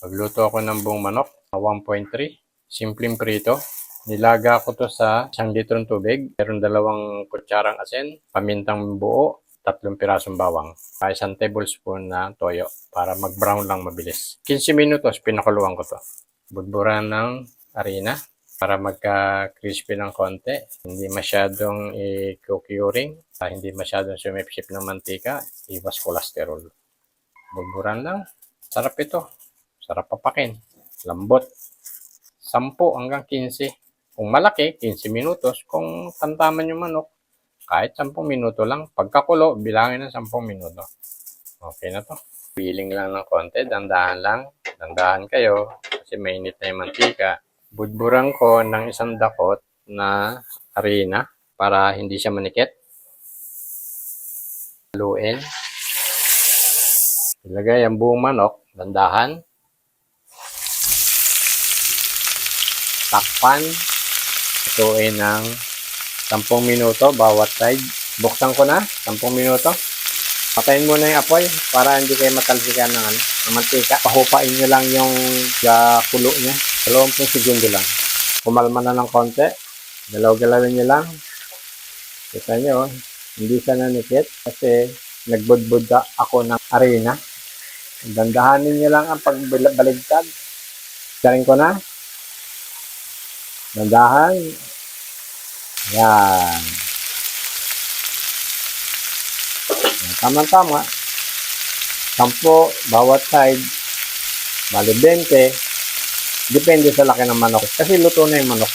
Magluto ako ng buong manok, 1.3. Simpleng prito. Nilaga ko to sa 1 litrong tubig. Meron 2 kutsarang asin, pamintang buo, 3 pirasong bawang, 1 tablespoon na toyo para mag-brown lang mabilis. 15 minutos, pinakuluan ko to. Budburan ng harina para magka-crispy ng konti. Hindi masyadong i-curing, hindi masyadong sumipsip ng mantika, iwas kolesterol. Budburan lang. Sarap ito. Sarap papakin. Lambot. 10 hanggang 15. Kung malaki, 15 minutos. Kung tantaman yung manok, kahit 10 minuto lang. Pagkakulo, bilangin ng 10 minuto. Okay na to. Piling lang ng konti. Dandahan lang. Dandahan kayo. Kasi mainit na yung mantika. Budburan ko ng 1 dakot na harina para hindi siya manikit. Haluin. Ilagay ang buong manok. Dandahan. Takpan. Ituin ng 10 minuto bawat side. Buksan ko na 10 minuto. Patayin muna yung apoy para hindi kayo matalsikan ng mantika. Pahupain nyo lang yung kulo niya. 20 segundo lang. Kumalma na ng konti. Galaw-galawin nyo lang. Kita nyo, hindi siya nanikit kasi nagbudbud ako ng harina. Dandahanin nyo lang ang pagbaligtad. Sarin ko na. Dandahan. Yan. Tama-tama. 10 bawat side. Bali 20. Depende sa laki ng manok. Kasi luto na yung manok.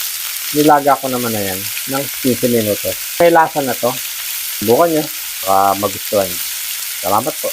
Nilaga ko naman na yan ng 15 minutos. May lasa na to. Subukan nyo. Magustuhan. Salamat po.